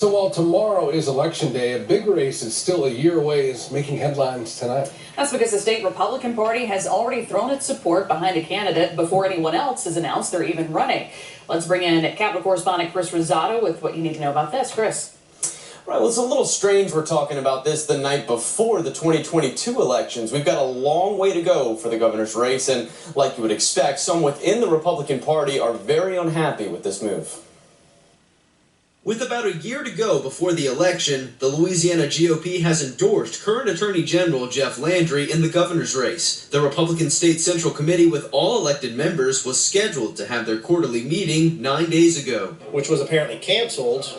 So while tomorrow is Election Day, a big race is still a year away is making headlines tonight. That's because the state Republican Party has already thrown its support behind a candidate before anyone else has announced they're even running. Let's bring in Capitol correspondent Chris Rosado with what you need to know about this. Chris. Right, well, it's a little strange we're talking about this the night before the 2022 elections. We've got a long way to go for the governor's race, and like you would expect, some within the Republican Party are very unhappy with this move. With about a year to go before the election, the Louisiana GOP has endorsed current Attorney General Jeff Landry in the governor's race. The Republican State Central Committee with all elected members was scheduled to have their quarterly meeting 9 days ago. Which was apparently canceled,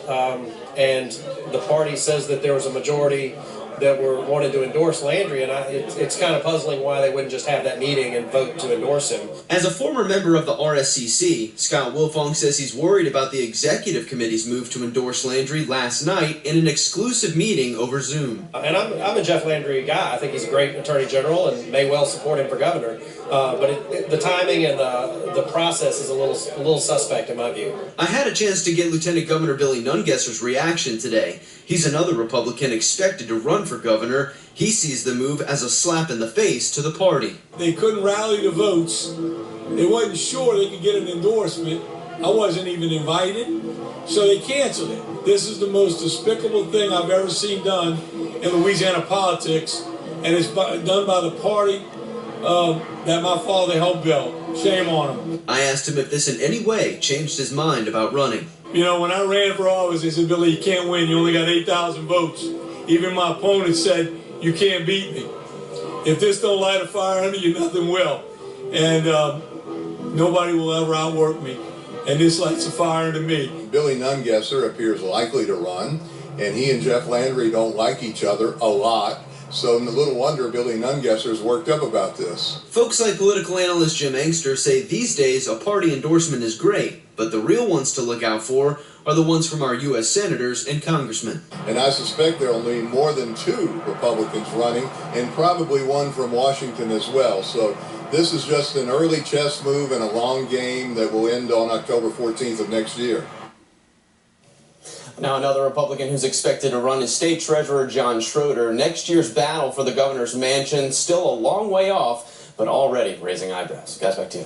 and the party says that there was a majority that wanted to endorse Landry, and it's kind of puzzling why they wouldn't just have that meeting and vote to endorse him. As a former member of the RSCC, Scott Wilfong says he's worried about the executive committee's move to endorse Landry last night in an exclusive meeting over Zoom. And I'm a Jeff Landry guy. I think he's a great Attorney General and may well support him for governor. But the timing and the process is a little suspect in my view. I had a chance to get Lieutenant Governor Billy Nungesser's reaction today. He's another Republican expected to run for governor. He sees the move as a slap in the face to the party. They couldn't rally the votes. They wasn't sure they could get an endorsement. I wasn't even invited, so they canceled it. This is the most despicable thing I've ever seen done in Louisiana politics, and it's done by the party that my father helped build. Shame on him. I asked him if this in any way changed his mind about running. You know, when I ran for office, they said, Billy, you can't win. You only got 8,000 votes. Even my opponent said, you can't beat me. If this don't light a fire under you, nothing will. And nobody will ever outwork me. And this lights a fire under me. Billy Nungesser appears likely to run, and he and Jeff Landry don't like each other a lot. So little wonder Billy Nungesser's worked up about this. Folks like political analyst Jim Angster say these days a party endorsement is great, but the real ones to look out for are the ones from our U.S. senators and congressmen. And I suspect there will be more than 2 Republicans running, and probably one from Washington as well. So this is just an early chess move in a long game that will end on October 14th of next year. Now another Republican who's expected to run is State Treasurer John Schroeder. Next year's battle for the governor's mansion still a long way off, but already raising eyebrows. Guys, back to you.